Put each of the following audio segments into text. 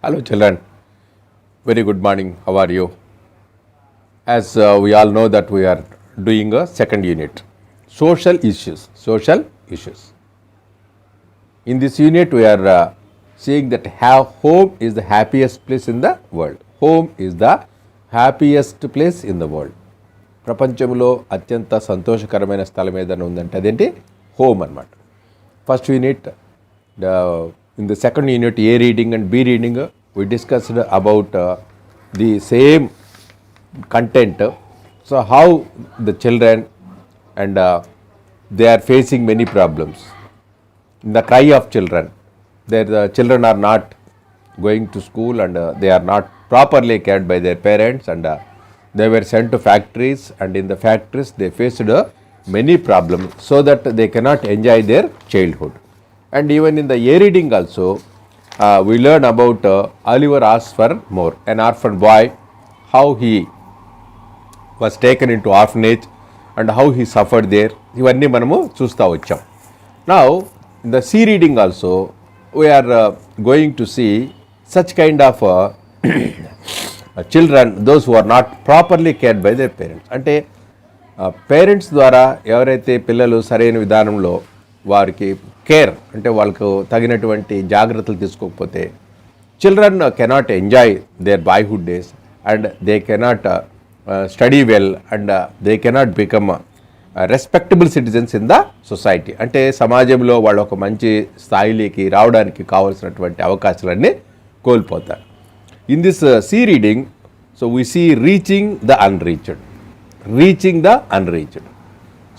Hello children, very good morning. How are you? As we all know that we are doing a second unit, social issues. Social issues. In this unit we are seeing that home is the happiest place in the world. Home is the happiest place in the world. ప్రపంచంలో అత్యంత సంతోషకరమైన స్థలం ఏదైనా ఉందంటే అదేంటి home అన్నమాట. First unit in the second unit A reading and B reading we discussed about the same content. So how the children and they are facing many problems. In the cry of children, the children are not going to school and they are not properly cared by their parents and they were sent to factories, and in the factories they faced many problems so that they cannot enjoy their childhood. And even in the A reading also, we learn about Oliver asks for more, an orphan boy, how he was taken into orphanage and how he suffered there. ఇవన్నీ మనము చూస్తూ వచ్చాం. Now, in the C reading also, we are going to see such kind of children, those who are not properly cared by their parents. అంటే parents ద్వారా ఎవరైతే పిల్లలు సరైన విధానంలో వారికి కేర్ అంటే వాళ్ళకు తగినటువంటి జాగ్రత్తలు తీసుకోకపోతే children cannot enjoy their boyhood days and they cannot study well and they cannot become respectable citizens in the society. అంటే సమాజంలో వాళ్ళు ఒక మంచి స్థాయిలోకి రావడానికి కావాల్సినటువంటి అవకాశాలన్నీ కోల్పోతారు. In this C reading so we see reaching the unreached. Reaching the unreached.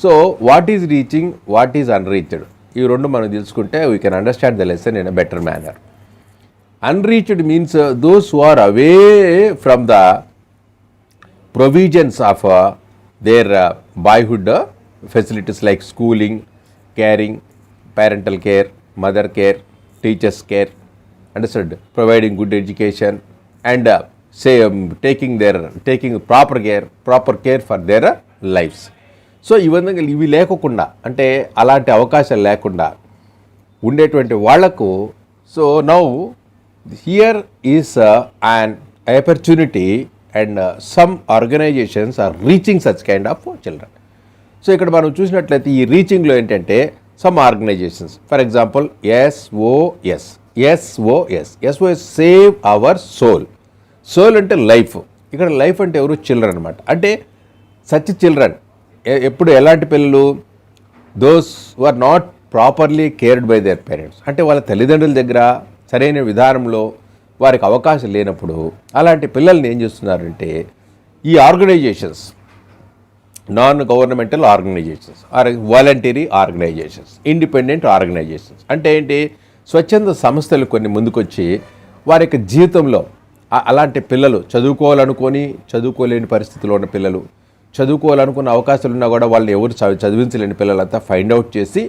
So what is reaching, what is unreached, ఈ రెండు మనం తెలుసుకుంటే we can understand the lesson in a better manner. Unreached means those who are away from the provisions of their boyhood facilities like schooling, caring, parental care, mother care, teachers care, understand, providing good education and taking proper care for their lives. So ఈ విధంగా ఇవి లేకుండా అంటే అలాంటి అవకాశాలు లేకుండా ఉండేటువంటి వాళ్లకు so now here is an opportunity and some organisations are reaching such kind of children. So ఇక్కడ మనం చూసినట్లయితే ఈ రీచింగ్లో ఏంటంటే some organisations, for example SOS save our soul. Soul అంటే లైఫ్, ఇక్కడ లైఫ్ అంటే ఎవరు, చిల్డ్రన్ అనమాట. అంటే సచ్ చిల్డ్రన్ ఎప్పుడు ఎలాంటి పిల్లలు, those who are not properly cared by their parents, అంటే వాళ్ళ తల్లిదండ్రుల దగ్గర సరైన విధానంలో వారికి అవకాశం లేనప్పుడు అలాంటి పిల్లల్ని ఏం చేస్తున్నారంటే ఈ organisations, non governmental organisations or voluntary organisations, independent organisations అంటే ఏంటి, స్వచ్ఛంద సంస్థలు కొన్ని ముందుకొచ్చి వారి యొక్క జీవితంలో అలాంటి పిల్లలు చదువుకోలేని పరిస్థితిలో ఉన్న పిల్లలు, చదువుకోవాలనుకున్న అవకాశాలు ఉన్నా కూడా వాళ్ళు ఎవరు చదివించలేని పిల్లలంతా ఫైండ్ అవుట్ చేసి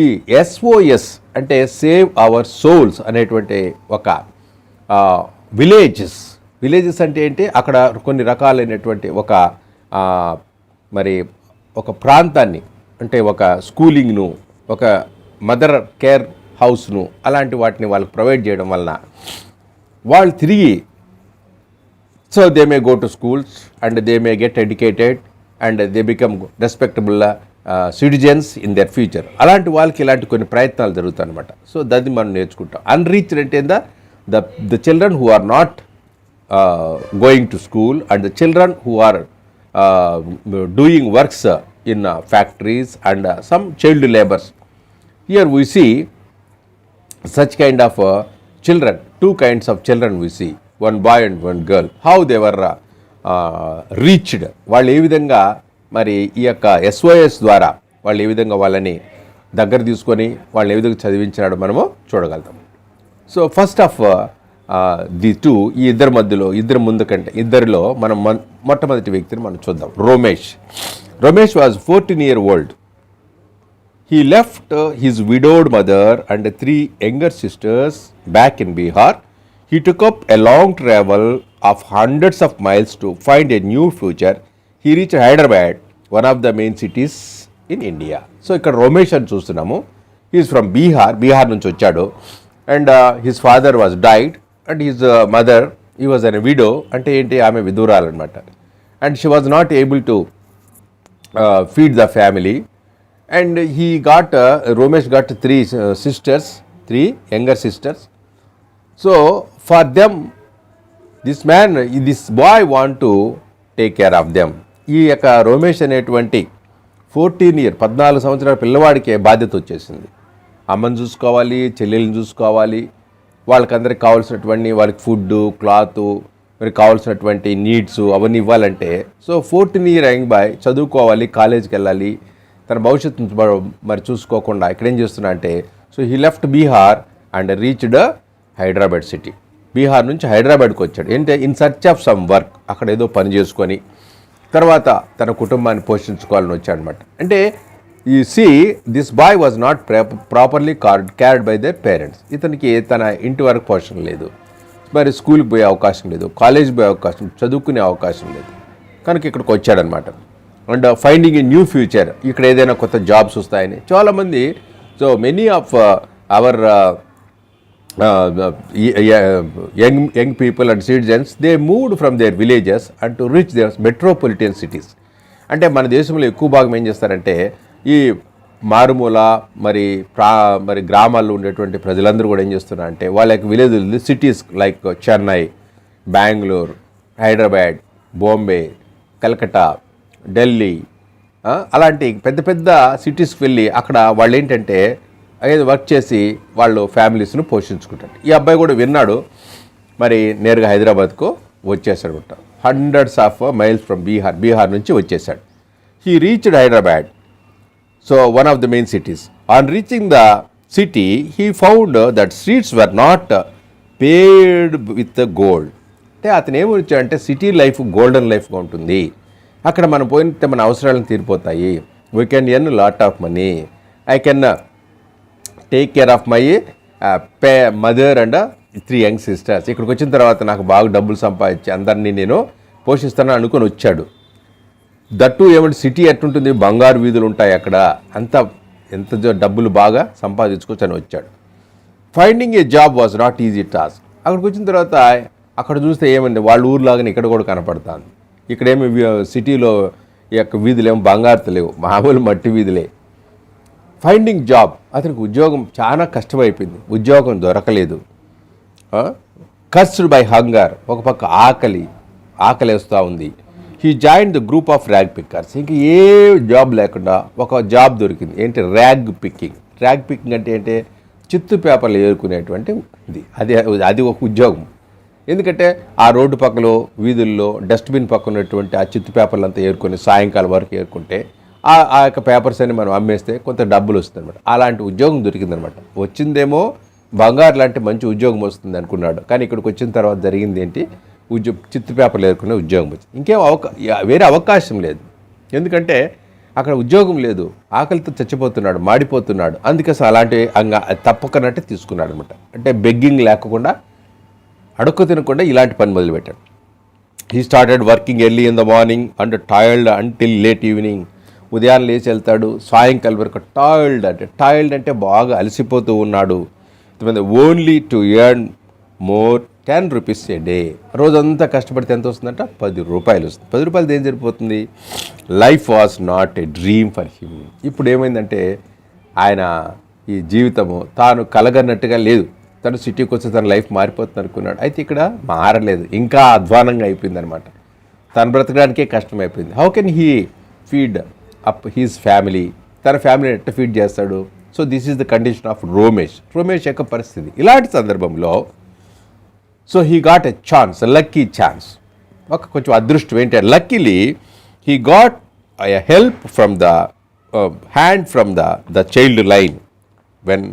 ఈ SOS అంటే సేవ్ అవర్ సోల్స్ అనేటువంటి ఒక విలేజెస్ అంటే ఏంటి, అక్కడ కొన్ని రకాలైనటువంటి ఒక ప్రాంతాన్ని అంటే ఒక స్కూలింగ్ను, ఒక మదర్ కేర్ హౌస్ను అలాంటి వాటిని వాళ్ళకి ప్రొవైడ్ చేయడం వలన వాళ్ళు తిరిగి so they may go to schools and they may get educated and they become respectable citizens in their future. అలాంటి వాళ్ళకి ఇలాంటి కొన్ని ప్రయత్నాలు జరుగుతాయి అనమాట. సో దాన్ని మనం నేర్చుకుంటాం. అన్రీచ్డ్ అంటే the children who are not going to school and the children who are doing works in factories and some child labours. Here we see such kind of children, two kinds of children we see, one boy and one girl, how they were reached. వాళ్ళు ఏ విధంగా మరి ఈ యొక్క SOS ద్వారా వాళ్ళు ఏ విధంగా వాళ్ళని దగ్గర తీసుకొని వాళ్ళు ఏ విధంగా చదివించాడో మనము చూడగలుగుతాం. So first of the two, ఈ ఇద్దరి ఇద్దరిలో మనం మొట్టమొదటి వ్యక్తిని మనం చూద్దాం. Ramesh was 14 years old. He left his widowed mother and 3 younger sisters back in Bihar. He took up a long travel of hundreds of miles to find a new future. He reached Hyderabad, one of the main cities in India. So ఇక్కడ రమేష్ అని చూస్తున్నాము. He is from Bihar నుంచి వచ్చాడు. And his father was died and his mother he was an widow, అంటే ఏంటి, ఆమె విధురాలన్నమాట. And she was not able to feed the family, and Romesh got three younger sisters. So for them, this boy want to take care of them. ఈ యొక్క రోమేష్ అనేటువంటి 14 సంవత్సరాల పిల్లవాడికి బాధ్యత వచ్చేసింది. అమ్మని చూసుకోవాలి, చెల్లెల్ని చూసుకోవాలి, వాళ్ళకందరికి కావాల్సినటువంటి వాళ్ళకి ఫుడ్, క్లాత్, మరి కావాల్సినటువంటి నీడ్స్ అవన్నీ ఇవ్వాలంటే, సో 14 ఇయర్ యంగ్ బాయ్ చదువుకోవాలి, కాలేజ్కి వెళ్ళాలి, తన భవిష్యత్తు మరి చూసుకోకుండా ఇక్కడ ఏం చేస్తున్నా అంటే, so he left Bihar and reached Hyderabad city. Bihar నుంచి హైదరాబాద్కి వచ్చాడు. ఏంటంటే in search of some work, అక్కడ ఏదో పని చేసుకొని తర్వాత తన కుటుంబాన్ని పోషించుకోవాలని వచ్చాడనమాట. అంటే ఈ this boy was not properly cared by their parents. ఇతనికి తన ఇంటి వరకు పోషణ లేదు, మరి స్కూల్కి పోయే అవకాశం లేదు, కాలేజ్కి పోయే అవకాశం, చదువుకునే అవకాశం లేదు. కనుక ఇక్కడికి వచ్చాడనమాట. And finding a new future, ఇక్కడ ఏదైనా కొత్త జాబ్స్ వస్తాయని చాలామంది, so many of our young people and citizens, they moved from their villages and to reach their metropolitan cities. అంటే మన దేశంలో ఎక్కువ భాగం ఏం చేస్తారంటే, ఈ మారుమూల మరి గ్రామాల్లో ఉండేటువంటి ప్రజలందరూ కూడా ఏం చేస్తున్నారు అంటే, వాళ్ళ యొక్క village cities like Chennai, Bengaluru, Hyderabad, Bombay, Calcutta, Delhi, అలాంటి పెద్ద పెద్ద సిటీస్కి వెళ్ళి అక్కడ వాళ్ళు ఏంటంటే ఏదో వర్క్ చేసి వాళ్ళు ఫ్యామిలీస్ను పోషించుకుంటారు. ఈ అబ్బాయి కూడా విన్నాడు, మరి నేరుగా హైదరాబాద్కు వచ్చేసాడు. Hundreds of miles from Bihar నుంచి వచ్చేసాడు. He reached Hyderabad, so one of the main cities. On reaching the city, he found that streets were not paved with gold. అంటే అతను ఏమి వచ్చాడంటే, సిటీ లైఫ్ గోల్డెన్ లైఫ్గా ఉంటుంది, అక్కడ మనం పోయితే మన అవసరాలను తీరిపోతాయి, we can earn lot of money, I can take care of my mother and 3 young sisters. ఇక్కడికి వచ్చిన తర్వాత నాకు బాగా డబ్బులు సంపాదించి అందరినీ నేను పోషిస్తాను అనుకొని వచ్చాడు. దట్టు ఏమంటే సిటీ ఎట్టుంటుంది, బంగారు వీధులు ఉంటాయి అక్కడ, ఎంత డబ్బులు బాగా సంపాదించుకోవచ్చు అని వచ్చాడు. Finding A job was not easy task. అక్కడికి వచ్చిన తర్వాత అక్కడ చూస్తే ఏమండి, వాళ్ళ ఊర్లాగానే ఇక్కడ కూడా కనపడుతుంది. ఇక్కడేమి సిటీలో ఈ యొక్క వీధులు ఏమో బంగారుతో లేవు, మామూలు మట్టి వీధులే. ఫైండింగ్ జాబ్, అతనికి ఉద్యోగం చాలా కష్టమైపోయింది, ఉద్యోగం దొరకలేదు. కర్స్డ్ బై హంగర్, ఒక పక్క ఆకలి వేస్తూ ఉంది. He join the group of rag pickers. ఇంకా ఏ జాబ్ లేకుండా ఒక జాబ్ దొరికింది. ఏంటి, ర్యాగ్ పిక్కింగ్. ర్యాగ్ పిక్కింగ్ అంటే ఏంటి, చిత్తు పేపర్లు ఏరుకునేటువంటి అది ఒక ఉద్యోగం. ఎందుకంటే ఆ రోడ్డు పక్కలో వీధుల్లో డస్ట్బిన్ పక్కన ఉన్నటువంటి ఆ చిత్తు పేపర్లు అంతా ఏరుకొని సాయంకాలం వరకు ఏరుకుంటే ఆ యొక్క పేపర్స్ అని మనం అమ్మేస్తే కొంత డబ్బులు వస్తుంది అనమాట. అలాంటి ఉద్యోగం దొరికిందనమాట. వచ్చిందేమో బంగారు లాంటి మంచి ఉద్యోగం వస్తుంది అనుకున్నాడు, కానీ ఇక్కడికి వచ్చిన తర్వాత జరిగింది ఏంటి, చిత్తు పేపర్లు ఏరుకునే ఉద్యోగం వచ్చింది. ఇంకేం వేరే అవకాశం లేదు, ఎందుకంటే అక్కడ ఉద్యోగం లేదు, ఆకలితో చచ్చిపోతున్నాడు, మాడిపోతున్నాడు. అందుకోసం అలాంటి తప్పకనట్టే తీసుకున్నాడు అనమాట. అంటే బెగ్గింగ్ లేకుండా, అడుక్కు తినకుండా ఇలాంటి పని మొదలుపెట్టాడు. He started working early in the morning and tired until late evening. ఉదయాన్నే లేచి వెళ్తాడు, సాయంకాలం వరకు టైర్డ్ అంటే బాగా అలసిపోతూ ఉన్నాడు. Only to earn more 10 rupees A day. రోజంతా కష్టపడితే ఎంత వస్తుందంట, 10 రూపాయలు వస్తుంది. 10 రూపాయలు ఏం సరిపోతుంది. Life was not a dream for him. ఇప్పుడు ఏమైందంటే, ఆయన ఈ జీవితము తాను కలగన్నట్టుగా లేదు. తను సిటీకి వచ్చి తన లైఫ్ మారిపోతుంది అనుకున్నాడు. అయితే ఇక్కడ మారలేదు, ఇంకా అధ్వానంగా అయిపోయింది అనమాట. తను బ్రతకడానికే కష్టమైపోయింది. How can he feed up his family? తన ఫ్యామిలీని ఎట్లా ఫీడ్ చేస్తాడు? So this is the condition of Romesh యొక్క పరిస్థితి. ఇలాంటి సందర్భంలో so he got a chance, lucky chance, ఒక కొంచెం అదృష్టం ఏంటంటే, luckily he got a help from the hand from the child line when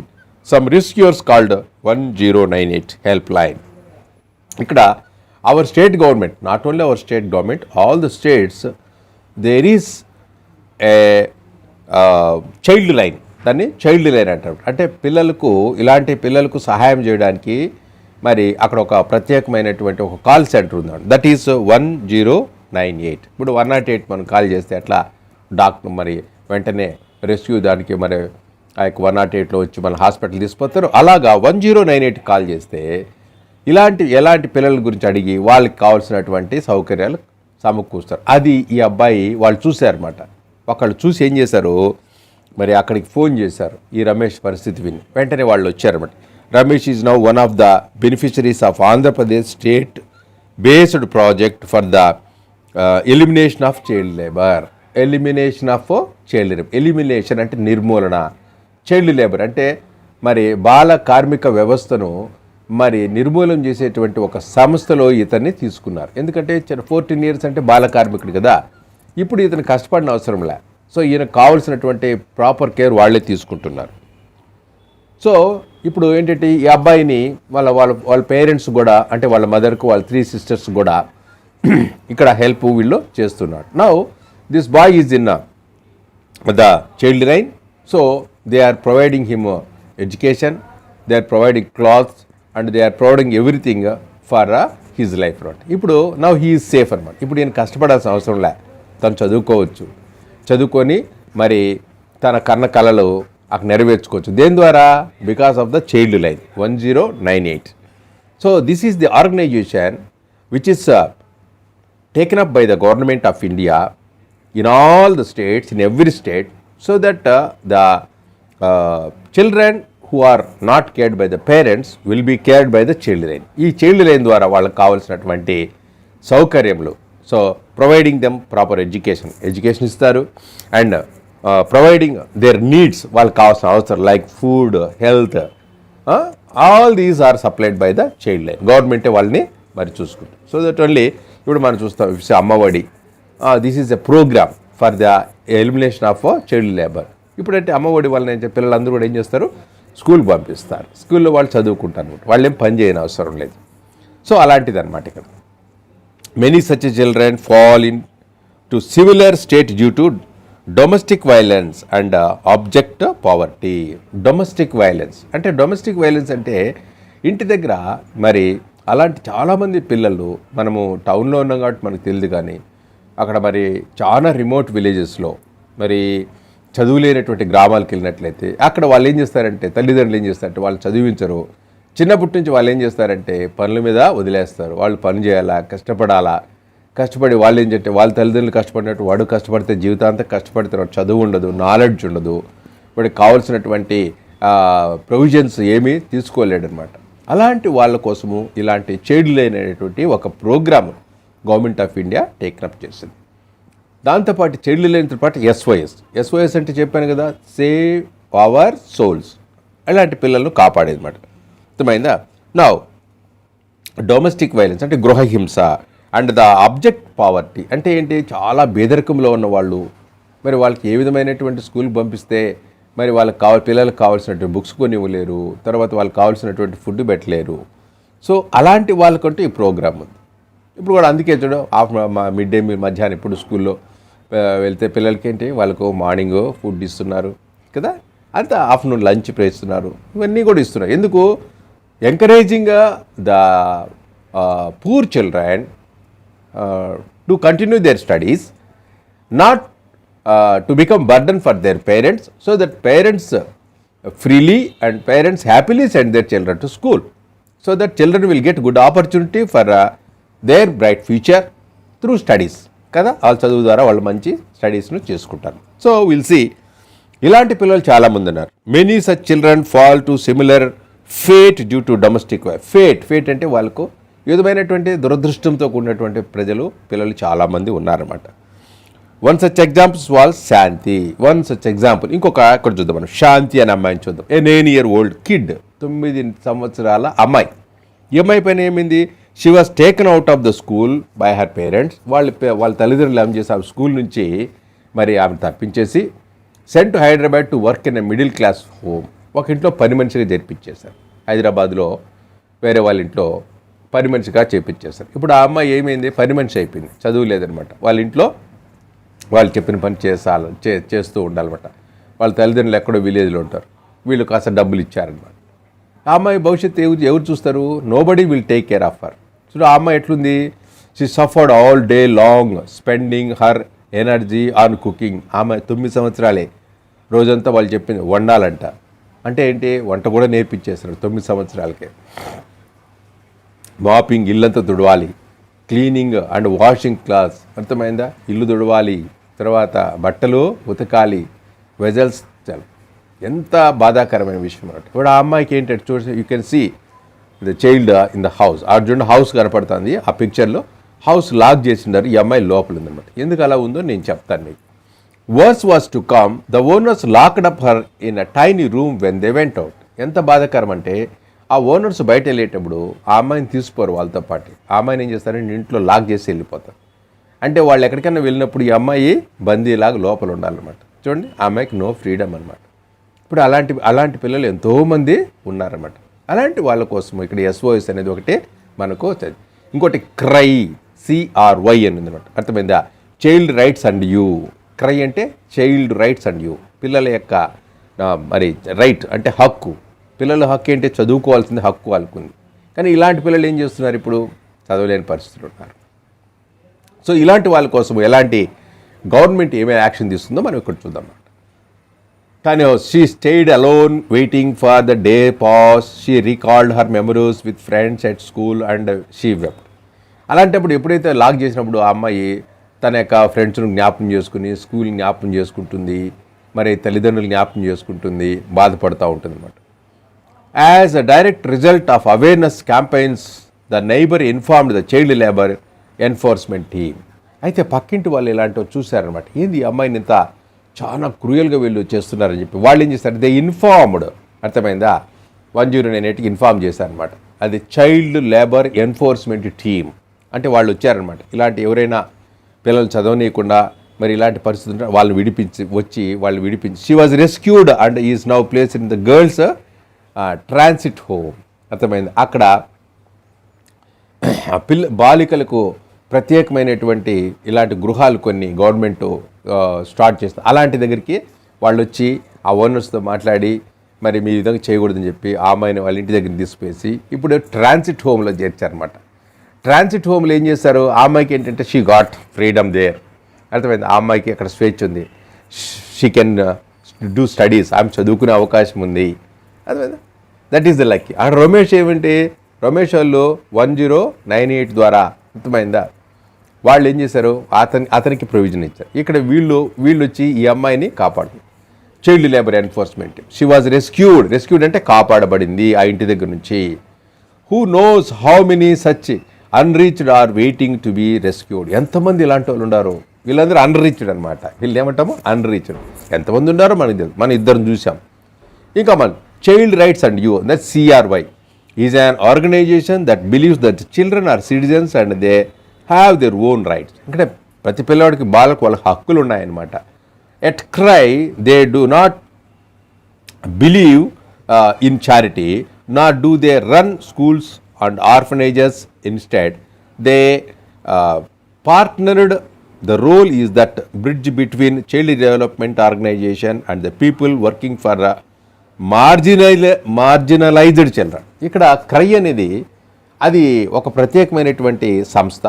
some rescuers called 1098 help line. ఇక్కడ our state government, not only our state government, all the states there is a child line. దాన్ని child line అంటారు. అంటే ఇలాంటి పిల్లలకు సహాయం చేయడానికి మరి అక్కడ ఒక ప్రత్యేకమైనటువంటి ఒక కాల్ సెంటర్ ఉందండి. That is 1098. ఇప్పుడు 108 మనం కాల్ చేస్తే అట్లా డాక్టర్ మరి వెంటనే రెస్క్యూ దానికి మరి ఆ యొక్క 108లో వచ్చి మన హాస్పిటల్ తీసుకుపోతారు. అలాగా 1098 కాల్ చేస్తే ఎలాంటి పిల్లల గురించి అడిగి వాళ్ళకి కావాల్సినటువంటి సౌకర్యాలు సమకూరుస్తారు. అది ఈ అబ్బాయి వాళ్ళు చూశారన్నమాట. ఒకళ్ళు చూసి ఏం చేశారు, మరి అక్కడికి ఫోన్ చేశారు. ఈ రమేష్ పరిస్థితి విని వెంటనే వాళ్ళు వచ్చారన్నమాట. Ramesh is now one of the beneficiaries of Andhra Pradesh state based project for the elimination of child labour. Elimination అంటే నిర్మూలన, చైల్డ్ లేబర్ అంటే మరి బాల కార్మిక వ్యవస్థను మరి నిర్మూలన చేసేటువంటి ఒక సంస్థలో ఇతన్ని తీసుకున్నారు. ఎందుకంటే 14 years అంటే బాల కార్మికుడు కదా, ఇప్పుడు ఇతను కష్టపడిన అవసరం లే. సో ఈయనకు కావాల్సినటువంటి ప్రాపర్ కేర్ వాళ్ళే తీసుకుంటున్నారు. సో ఇప్పుడు ఏంటంటే ఈ అబ్బాయిని వాళ్ళ పేరెంట్స్ కూడా, అంటే వాళ్ళ మదర్కు వాళ్ళ 3 sisters కూడా ఇక్కడ హెల్ప్ వీళ్ళు చేస్తున్నారు. Now this boy is in the child line. So they are providing him education, they are providing clothes and they are providing everything for his life అనమాట. ఇప్పుడు నౌ హీ ఈజ్ సేఫ్ అనమాట. ఇప్పుడు ఈయన కష్టపడాల్సిన అవసరం లే, తను చదువుకొని మరి తన కళలు అక్కడ నెరవేర్చుకోవచ్చు. దేని ద్వారా? Because of the child line 1098. So this is the organisation which is taken up by the government of India in all the states, in every state, so that the children who are not cared by the parents will be cared by the child line. ఈ child line ద్వారా వాళ్ళకి కావాల్సినటువంటి సౌకర్యములు, so providing them proper education ఇస్తారు, and providing their needs, వాళ్ళకి కావాల్సిన అవసరం like food, health, all these are supplied by the child line. గవర్నమెంటే వాళ్ళని మరి చూసుకుంటారు. సో దట్ ఓన్లీ ఇప్పుడు మనం చూస్తాం Ammavodi, this is a programme for the elimination of child labour. ఇప్పుడంటే అమ్మఒడి వల్ల పిల్లలందరూ కూడా ఏం చేస్తారు, స్కూల్కి పంపిస్తారు. స్కూల్లో వాళ్ళు చదువుకుంటారు, వాళ్ళు ఏం పని చేయని అవసరం లేదు. సో అలాంటిది అనమాట ఇక్కడ. Many such children fall into similar state due to domestic violence and abject poverty. Domestic violence అంటే ఇంటి దగ్గర మరి అలాంటి చాలామంది పిల్లలు, మనము టౌన్లో ఉన్నాం కాబట్టి మనకు తెలియదు, కానీ అక్కడ మరి చాలా రిమోట్ విలేజెస్లో మరి చదువులేనటువంటి గ్రామాలకు వెళ్ళినట్లయితే అక్కడ వాళ్ళు ఏం చేస్తారంటే, తల్లిదండ్రులు ఏం చేస్తారంటే వాళ్ళు చదివించరు. చిన్నప్పటి నుంచి వాళ్ళు ఏం చేస్తారంటే పనుల మీద వదిలేస్తారు. వాళ్ళు పని చేయాలా, కష్టపడి వాళ్ళు ఏం చేస్తే వాళ్ళ తల్లిదండ్రులు కష్టపడినట్టు వాడు కష్టపడితే జీవితాంతం కష్టపడుతున్నాడు, చదువు ఉండదు, నాలెడ్జ్ ఉండదు, వాడికి కావాల్సినటువంటి ప్రొవిజన్స్ ఏమీ తీసుకోలేడు అనమాట. అలాంటి వాళ్ళ కోసము ఇలాంటి చైల్డ్ లైన్ అనేటువంటి ఒక programme government of India take up చేసింది. దాంతోపాటు చైల్డ్ లైన్తో పాటు ఎస్ఓఎస్ అంటే చెప్పాను కదా, సేవ్ అవర్ సోల్స్, అలాంటి పిల్లలను కాపాడేది అనమాట. అర్థమైందా? నౌ డొమెస్టిక్ వైలెన్స్ అంటే గృహహింస అండ్ ద ఆబ్జెక్ట్ పావర్టీ అంటే ఏంటి, చాలా పేదరికంలో ఉన్న వాళ్ళు, మరి వాళ్ళకి ఏ విధమైనటువంటి స్కూల్కి పంపిస్తే మరి పిల్లలకు కావాల్సినటువంటి బుక్స్ కొని ఇవ్వలేరు, తర్వాత వాళ్ళకి కావాల్సినటువంటి ఫుడ్ పెట్టలేరు. సో అలాంటి వాళ్ళకంటూ ఈ ప్రోగ్రామ్ ఉంది. ఇప్పుడు కూడా అందుకే చూడ మిడ్ డే మీల్ మధ్యాహ్నం ఇప్పుడు స్కూల్లో వెళ్తే పిల్లలకి ఏంటి, వాళ్ళకు మార్నింగ్ ఫుడ్ ఇస్తున్నారు కదా, అంతా ఆఫ్టర్నూన్ లంచ్ ఇస్తున్నారు, ఇవన్నీ కూడా ఇస్తున్నారు. ఎందుకు? Encouraging the poor children to continue their studies, not to become burden for their parents, so that parents freely and parents happily send their children to school, so that children will get good opportunity for their bright future through studies కదా. వాళ్ళ చదువు ద్వారా వాళ్ళు మంచి స్టడీస్ను చేసుకుంటారు. So will see ఇలాంటి పిల్లలు చాలామంది ఉన్నారు. Many such children fall to similar fate due to domestic fate అంటే వాళ్ళకు విధమైనటువంటి దురదృష్టంతో కూడినటువంటి పిల్లలు చాలామంది ఉన్నారన్నమాట. వన్ సచ్ ఎగ్జాంపుల్స్ వాల్స్ శాంతి. ఇంకొక ఇక్కడ చూద్దాం మనం, శాంతి అనే అమ్మాయిని చూద్దాం. ఏ 9 year old కిడ్, 9 సంవత్సరాల అమ్మాయి. ఈ అమ్మాయి పైన ఏమైంది, she was taken out of the school by her parents. వాళ్ళ తల్లిదండ్రులు ఏం చేసి ఆ స్కూల్ నుంచి మరి ఆమె తప్పించేసి sent to Hyderabad to work in a middle class home. ఒక ఇంట్లో పని మనిషిగా చేర్పించేశారు. హైదరాబాద్లో వేరే వాళ్ళ ఇంట్లో పని మనిషిగా చేర్పించేశారు. ఇప్పుడు ఆ అమ్మాయి ఏమైంది, పని మనిషి అయిపోయింది, చదువు లేదనమాట. వాళ్ళ ఇంట్లో వాళ్ళు చెప్పిన పని చేస్తూ ఉండాలన్నమాట. వాళ్ళ తల్లిదండ్రులు ఎక్కడో విలేజ్లో ఉంటారు, వీళ్ళు కాస్త డబ్బులు ఇచ్చారనమాట. ఆ అమ్మాయి భవిష్యత్తు ఎవరు చూస్తారు? Nobody will take care of her. So ఆ అమ్మాయి ఎట్లుంది, she suffered all day long spending her energy on cooking. ఆమె 9 సంవత్సరాలే, రోజంతా వాళ్ళు చెప్పింది వండాలంట. అంటే ఏంటి, వంట కూడా నేర్పించేస్తారు 9 సంవత్సరాలకే. మాపింగ్ ఇల్లంతా తుడవాలి, క్లీనింగ్ అండ్ వాషింగ్ క్లాత్స్, అర్థమైందా, ఇల్లు తుడవాలి, తర్వాత బట్టలు ఉతకాలి, వెజల్స్. ఎంత బాధాకరమైన విషయం అన్నట్టు. ఇప్పుడు ఆ అమ్మాయికి ఏంటంటే చూసి you can see the child in the house. Arjun house కనపడుతుంది ఆ పిక్చర్లో. హౌస్ లాక్ చేసిండారు, ఈ అమ్మాయి లోపల ఉందన్నమాట. ఎందుకు అలా ఉందో నేను చెప్తాను మీకు. Worse was to come, the owners locked up her in a tiny room when they went out. ఎంత బాధాకరం అంటే ఆ ఓనర్స్ బయట వెళ్ళేటప్పుడు ఆ అమ్మాయిని తీసుకోరు వాళ్ళతో పాటు. ఆ అమ్మాయిని ఏం చేస్తారంటే ఇంట్లో లాక్ చేసి వెళ్ళిపోతారు. అంటే వాళ్ళు ఎక్కడికైనా వెళ్ళినప్పుడు ఈ అమ్మాయి బందీలాగా లోపల ఉండాలన్నమాట. చూడండి, ఆ అమ్మాయికి నో ఫ్రీడమ్ అనమాట. ఇప్పుడు అలాంటి పిల్లలు ఎంతోమంది ఉన్నారన్నమాట. అలాంటి వాళ్ళ కోసం ఇక్కడ SOS అనేది ఒకటి మనకు. ఇంకోటి క్రై, CRY అని ఉందన్నమాట. అర్థమైందా? Child rights and you. Cry అంటే చైల్డ్ రైట్స్ అండ్ యూ, పిల్లల యొక్క మరి రైట్ అంటే హక్కు. పిల్లల హక్కు ఏంటి? చదువుకోవాల్సింది హక్కు వాళ్ళకుంది. కానీ ఇలాంటి పిల్లలు ఏం చేస్తున్నారు? ఇప్పుడు చదవలేని పరిస్థితులు ఉన్నారు. సో ఇలాంటి వాళ్ళ కోసం ఎలాంటి గవర్నమెంట్ ఏమైనా యాక్షన్ తీసుకుందో మనం ఇక్కడ చూద్దాం. తను she stayed alone waiting for the day pass. She recalled her memories with friends at school and she wept. అలాంటప్పుడు ఎప్పుడైతే లాక్ చేసినప్పుడు ఆ అమ్మాయి తన యొక్క ఫ్రెండ్స్ను జ్ఞాపకం చేసుకుని, స్కూల్ జ్ఞాపకం చేసుకుంటుంది, మరి తల్లిదండ్రులు జ్ఞాపకం చేసుకుంటుంది, బాధపడుతూ ఉంటుంది అన్నమాట. As a direct result of awareness campaigns the neighbour informed the child labour enforcement team. అయితే పక్కింటి వాళ్ళు ఇలాంటివి చూశారనమాట. ఏంది ఈ అమ్మాయిని ఇంత చాలా క్రూయల్గా వీళ్ళు చేస్తున్నారని చెప్పి వాళ్ళు ఏం చేస్తారు? They informed. అర్థమైందా? 109కి ఇన్ఫార్మ్ చేశారనమాట. అది చైల్డ్ లేబర్ ఎన్ఫోర్స్మెంట్ టీమ్. అంటే వాళ్ళు వచ్చారనమాట. ఇలాంటి ఎవరైనా పిల్లలు చదవనీయకుండా మరి ఇలాంటి పరిస్థితి ఉంటే వాళ్ళు విడిపించి she was rescued and is now place in the girls transit home. అర్థమైంది? అక్కడ బాలికలకు ప్రత్యేకమైనటువంటి ఇలాంటి గృహాలు కొన్ని గవర్నమెంట్ స్టార్ట్ చేస్తారు. అలాంటి దగ్గరికి వాళ్ళు వచ్చి ఆ ఓనర్స్తో మాట్లాడి మరి మీ విధంగా చేయకూడదని చెప్పి ఆ అమ్మాయిని వాళ్ళ ఇంటి దగ్గర తీసుకువేసి ఇప్పుడు ట్రాన్సిట్ హోమ్లో చేర్చారనమాట. ట్రాన్సిట్ హోమ్లో ఏం చేస్తారు? ఆ అమ్మాయికి ఏంటంటే షీ గాట్ ఫ్రీడమ్ దేర్. అర్థమైంది? ఆ అమ్మాయికి అక్కడ స్వేచ్ఛ ఉంది. She can do studies. ఆమె చదువుకునే అవకాశం ఉంది. అర్థమైందా? That is the lucky. ఆ రమేష్ ఏమంటే రమేష్ వాళ్ళు 1098 ద్వారా, అర్థమైందా, వాళ్ళు ఏం చేశారు? అతనికి ప్రొవిజన్ ఇచ్చారు. ఇక్కడ వీళ్ళు వచ్చి ఈ అమ్మాయిని కాపాడు. Child labour enforcement. She was rescued అంటే కాపాడబడింది ఆ ఇంటి దగ్గర నుంచి. Who knows how many such unreached are waiting to be rescued. ఎంతమంది ఇలాంటి వాళ్ళు ఉన్నారు? వీళ్ళందరూ అన్రీచ్డ్ అనమాట. వీళ్ళు ఏమంటాము? అన్రీచ్డ్. ఎంతమంది ఉన్నారో మనకి తెలుసు. మనం ఇద్దరం చూసాం. ఇంకా మన child rights and you, that CRY is an organisation that believes that children are citizens and they have their own rights. అంటే ప్రతి పిల్లవాడికి బాలకు వాళ్ళ హక్కులు ఉన్నాయన్నమాట. At CRY they do not believe in charity, not do they run schools and orphanages. Instead they partnered. The role is that bridge between child development organization and the people working for marginalised children. ఇక్కడ క్రై అనేది అది ఒక ప్రత్యేకమైనటువంటి సంస్థ.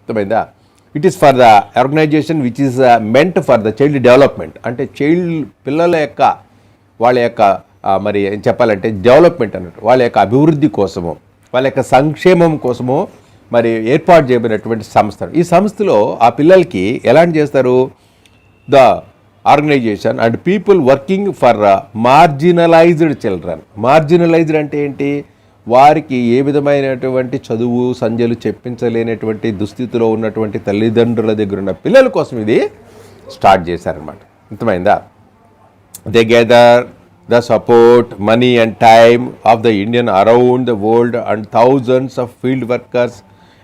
అర్థమైందా? It is for the organisation which is meant for the child development. అంటే పిల్లల యొక్క వాళ్ళ యొక్క మరి ఏం చెప్పాలంటే డెవలప్మెంట్ అన్నట్టు, వాళ్ళ యొక్క అభివృద్ధి కోసము, వాళ్ళ యొక్క సంక్షేమం కోసము మరి ఏర్పాటు చేయబడినటువంటి సంస్థ. ఈ సంస్థలో ఆ పిల్లలకి ఎలాంటి చేస్తారు? The organisation and people working for marginalised children. Marginalised అంటే ఏంటి? వారికి ఏ విధమైనటువంటి చదువు సంధ్యలు చెప్పించలేనటువంటి దుస్థితిలో ఉన్నటువంటి తల్లిదండ్రుల దగ్గర ఉన్న పిల్లల కోసం ఇది స్టార్ట్ చేశారనమాట. అర్థమైందా? They gather the support, money and time of the Indian around the world and thousands of field workers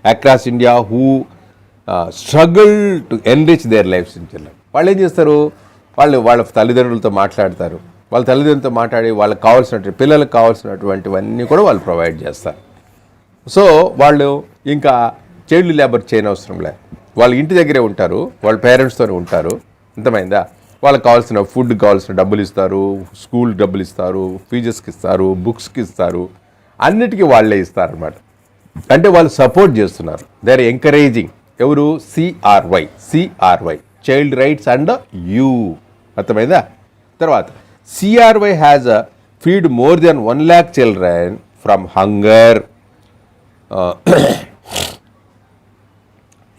across India who struggle to enrich their lives in children. వాళ్ళు ఏం చేస్తారు? వాళ్ళ తల్లిదండ్రులతో మాట్లాడతారు. వాళ్ళ తల్లిదండ్రులతో మాట్లాడి వాళ్ళకి కావాల్సినటువంటి పిల్లలకు కావాల్సినటువంటివన్నీ కూడా వాళ్ళు ప్రొవైడ్ చేస్తారు. సో వాళ్ళు ఇంకా చైల్డ్ లేబర్ చేయనవసరం లేదు. వాళ్ళ ఇంటి దగ్గరే ఉంటారు, వాళ్ళ పేరెంట్స్తోనే ఉంటారు. అర్థమైందా? వాళ్ళకి కావాల్సిన ఫుడ్ కావాల్సిన డబ్బులు ఇస్తారు, స్కూల్ డబ్బులు ఇస్తారు, ఫీజెస్కి ఇస్తారు, బుక్స్కి ఇస్తారు, అన్నిటికీ వాళ్ళే ఇస్తారనమాట. అంటే వాళ్ళు సపోర్ట్ చేస్తున్నారు. They are encouraging. ఎవరు? CRY child rights and you. అర్థమైందా? తర్వాత CRY has feed more than 1 lakh children from hunger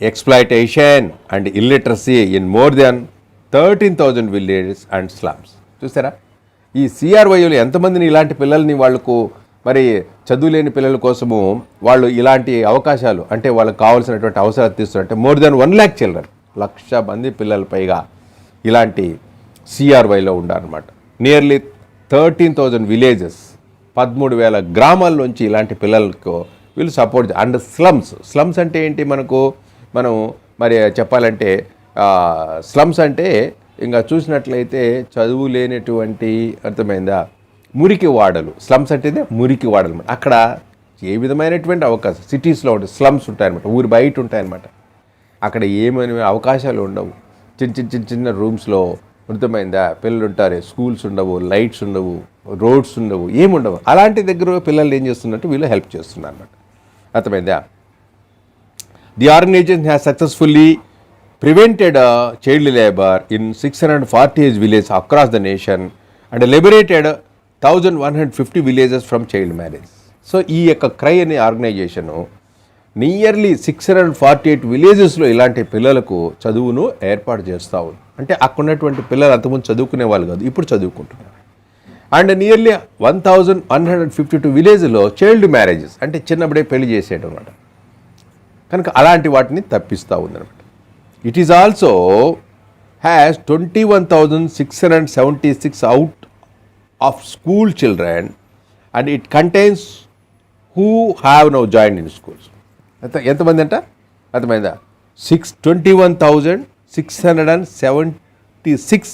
exploitation and illiteracy in more than 13,000 villages and slums. చూసారా ఈ సిఆర్వైలు ఎంతమందిని ఇలాంటి పిల్లల్ని వాళ్ళకు మరి చదువులేని పిల్లల కోసము వాళ్ళు ఇలాంటి అవకాశాలు అంటే వాళ్ళకి కావాల్సినటువంటి అవసరాలు తీస్తున్నట్టే మోర్ దెన్ 1 lakh చిల్డ్రన్ 1,00,000 మంది పిల్లల పైగా ఇలాంటి సిఆర్వైలో ఉండారన్నమాట. నియర్లీ 13,000 విలేజెస్ 13,000 గ్రామాల్లోంచి ఇలాంటి పిల్లలకు వీళ్ళు సపోర్ట్. అండ్ స్లమ్స్ అంటే ఏంటి మనం మరి చెప్పాలంటే స్లమ్స్ అంటే ఇంకా చూసినట్లయితే చదువు లేనటువంటి అర్థమైందా మురికి వాడలు. స్లమ్స్ అంటేనే మురికి వాడలు అనమాట. అక్కడ ఏ విధమైనటువంటి అవకాశం సిటీస్లో ఉంటాయి, స్లమ్స్ ఉంటాయన్నమాట, ఊరి బయట ఉంటాయన్నమాట. అక్కడ ఏమైనా అవకాశాలు ఉండవు. చిన్న రూమ్స్లో అర్థమైందా పిల్లలు ఉంటారు, స్కూల్స్ ఉండవు, లైట్స్ ఉండవు, రోడ్స్ ఉండవు, ఏముండవు. అలాంటి దగ్గర పిల్లలు ఏం చేస్తున్నట్టు వీళ్ళు హెల్ప్ చేస్తున్నారు అనమాట. అర్థమైందా. The organisation has successfully prevented child labor in 648 villages across the nation and liberated 1,150 villages from child marriage. So ఈ యొక్క క్రై అనే ఆర్గనైజేషను నియర్లీ 648 విలేజెస్లో ఇలాంటి పిల్లలకు చదువును ఏర్పాటు చేస్తూ ఉంది. అంటే అక్కడ ఉన్నటువంటి పిల్లలు అంతకుముందు చదువుకునే వాళ్ళు కాదు, ఇప్పుడు చదువుకుంటున్నారు. అండ్ నియర్లీ 1,152 విలేజ్లో చైల్డ్ మ్యారేజెస్ అంటే చిన్నప్పుడే పెళ్లి చేసేయడం అనమాట. కనుక అలాంటి వాటిని తప్పిస్తూ ఉందన్నమాట. It is also has 21,676 out of school children and it contains who have now joined in schools. ఎంతమంది అంట అర్థమైందా 21,676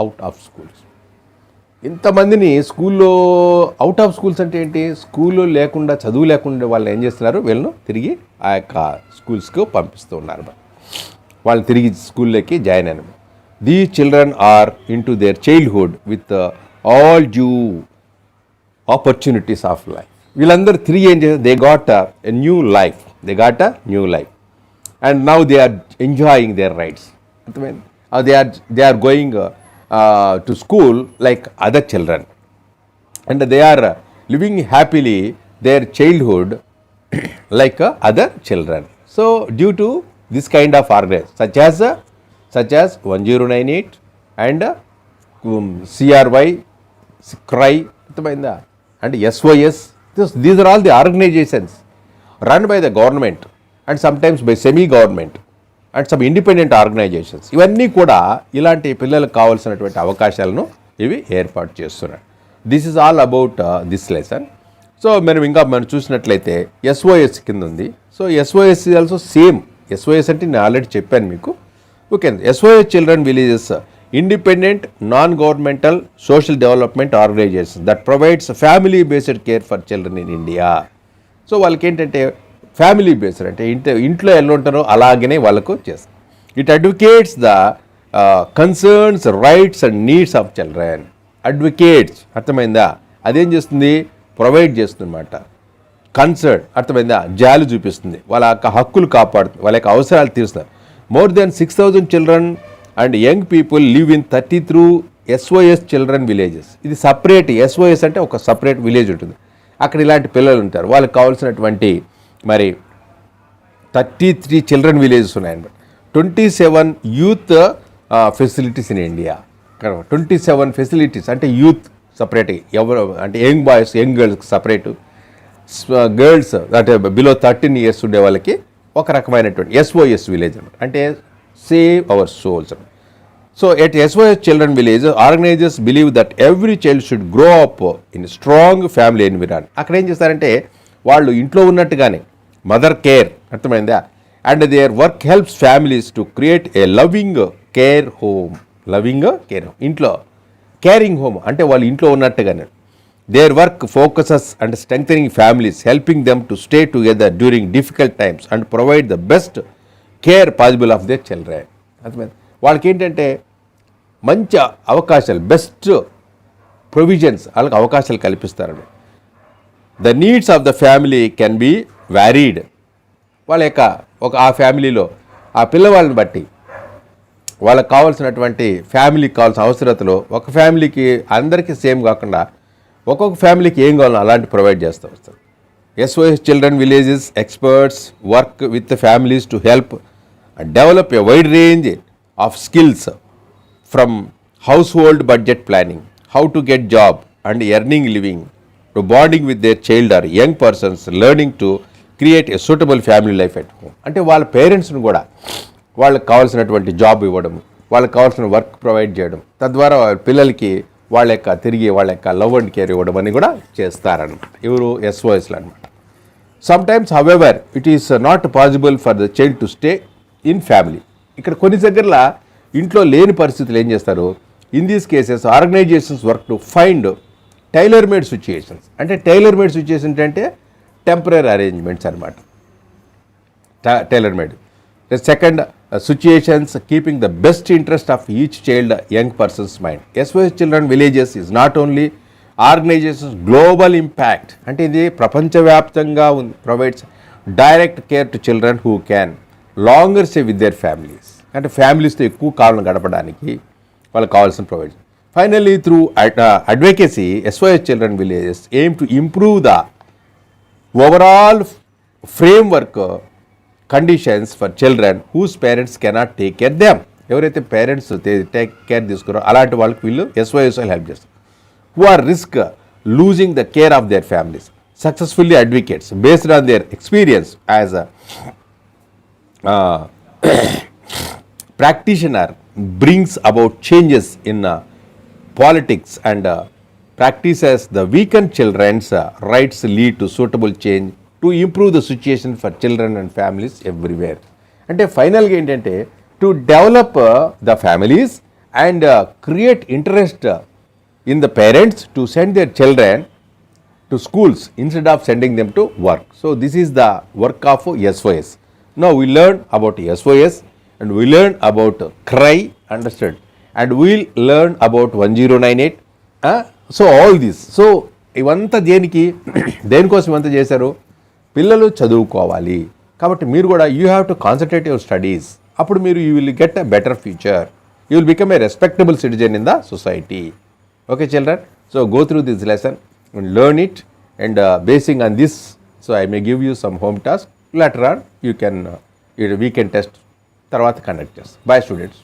అవుట్ ఆఫ్ స్కూల్స్. ఇంతమందిని స్కూల్లో అవుట్ ఆఫ్ స్కూల్స్ అంటే ఏంటి, స్కూల్లో లేకుండా చదువు లేకుండా వాళ్ళు ఏం చేస్తున్నారు, వీళ్ళను తిరిగి ఆ యొక్క స్కూల్స్కు పంపిస్తూ ఉన్నారు. వాళ్ళు తిరిగి స్కూల్లోకి జాయిన్ అయినారు. These children are into their childhood with all due opportunities of life. వీళ్ళందరూ తిరిగి ఏం చేస్తారు, they got a new life and now they are enjoying their rights. అర్థమైంది. They are going to school like other children and they are living happily their childhood like other children. So due to this kind of organization such as 1098 and CRY, CRY and SOS, these are all the organizations run by the government and sometimes by semi-government and some independent organizations. ఇవన్నీ కూడా ఇలాంటి పిల్లలకు కావాల్సినటువంటి అవకాశాలను ఇవి ఏర్పాటు చేస్తున్నాయి. This is all about this lesson. So మనం చూసినట్లయితే SOS కింద ఉంది. So SOS is also same. SOS అంటే నేను ఆల్రెడీ చెప్పాను మీకు. Okay, SOS children villages independent non governmental social development organisation that provides family based care for children in India. So వాళ్ళకి ఏంటంటే ఫ్యామిలీ బేస్డ్ అంటే ఇంట్లో ఎలా ఉంటారో అలాగనే వాళ్ళకు చేస్తారు. It advocates the concerns, rights and needs of children. Advocates అర్థమైందా, అదేం చేస్తుంది, ప్రొవైడ్ చేస్తుందన్నమాట. కన్సర్న్ అర్థమైందా, జాలి చూపిస్తుంది, వాళ్ళ యొక్క హక్కులు కాపాడుతుంది, వాళ్ళ యొక్క అవసరాలు తీరుస్తారు. More than 6,000 children and young people live in 33 SOS children villages. ఇది సపరేట్. SOS అంటే ఒక సపరేట్ విలేజ్ ఉంటుంది, అక్కడ ఇలాంటి పిల్లలు ఉంటారు. వాళ్ళకి కావాల్సినటువంటి మరి 33 చిల్డ్రన్ విలేజెస్ ఉన్నాయన్నమాట. 27 youth facilities in India. 27 facilities అంటే యూత్ సపరేట్, ఎవరు అంటే యంగ్ బాయ్స్, యంగ్ గర్ల్స్కి సపరేటు, గర్ల్స్ అంటే బిలో 13 years ఉండే వాళ్ళకి ఒక రకమైనటువంటి SOS విలేజ్ అనమాట. అంటే save our souls. So at SOS children village organisers believe that every child should grow up in strong family environment. అక్కడ ఏం చేస్తారంటే వాళ్ళు ఇంట్లో ఉన్నట్టుగానే మదర్ కేర్ అర్థమైందా, and their work helps families to create a loving care home. ఇంట్లో caring home అంటే వాళ్ళు ఇంట్లో ఉన్నట్టుగానే. Their work focuses and strengthening families, helping them to stay together during difficult times and provide the best care possible of their children. అర్థమైంది. వాళ్ళకి ఏంటంటే మంచి అవకాశాలు, బెస్ట్ ప్రొవిజన్స్, వాళ్ళకి అవకాశాలు కల్పిస్తారండి. The needs of the family can be varied. వాళ్ళ యొక్క ఆ ఫ్యామిలీలో ఆ పిల్లవాళ్ళని బట్టి వాళ్ళకి కావాల్సినటువంటి ఫ్యామిలీకి కావాల్సిన అవసరతలు ఒక ఫ్యామిలీకి అందరికీ సేమ్ కాకుండా ఒక్కొక్క ఫ్యామిలీకి ఏం కావాలో అలాంటి ప్రొవైడ్ చేస్తూ వస్తారు. SOS Children Villages experts work with the families to help develop a wide range of skills from household budget planning, how to get job and earning living, to bonding with their child or young persons, learning to create a suitable family life at home. అంటే వాళ్ళ పేరెంట్స్ను కూడా వాళ్ళకి కావాల్సినటువంటి job ఇవ్వడం, వాళ్ళకి కావాల్సిన work provide చేయడం, తద్వారా వాళ్ళ పిల్లలకి వాళ్ళ యొక్క లవ్ అండ్ కేర్ ఇవ్వడం అని కూడా చేస్తారనమాట. ఎవరు? SOSలు అనమాట. Sometimes however it is not possible for the child to stay in family. ఇక్కడ కొన్ని దగ్గరలో ఇంట్లో లేని పరిస్థితులు ఏం చేస్తారు? In these cases organisations work to find tailor made situations. అంటే టైలర్ మేడ్ సిచ్యుయేషన్ అంటే టెంపరీ అరేంజ్మెంట్స్ అనమాట. Tailor made. Second, situations keeping the best interest of each child young persons mind. SOS children villages is not only organisations global impact, అంటే ఇది ప్రపంచవ్యాప్తంగా provides direct care to children who can longer stay with their families. అంటే ఫ్యామిలీస్తో ఎక్కువ కాలం గడపడానికి వాళ్ళకి కావాల్సిన provide. Finally through advocacy SOS children villages aim to improve the overall framework conditions for children whose parents cannot take care them. ఎవరైతే parents take care తీసుకున్నారో అలాంటి వాళ్ళకి వీళ్ళు SOS హెల్ప్ చేస్తారు. who are risk losing the care of their families. Successfully advocates based on their experience as a practitioner brings about changes in politics and practices the weakened children's rights lead to suitable change to improve the situation for children and families everywhere. అంటే ఫైనల్గా ఏంటంటే to develop the families and create interest in the parents to send their children to schools instead of sending them to work. So this is the work of SOS. Now we learn about SOS and we learn about CRY, understood, and we'll learn about 1098. So all this. So ఇవంతా దేనికోసం ఇవంతా చేశారు? పిల్లలు చదువుకోవాలి కాబట్టి మీరు కూడా you have to concentrate your studies. అప్పుడు మీరు you will get a better future. You will become a respectable citizen in the society. Okay children, so go through this lesson and learn it, and basing on this, so I may give you some home task. Later on you can we can test tarvata conduct test. Bye students.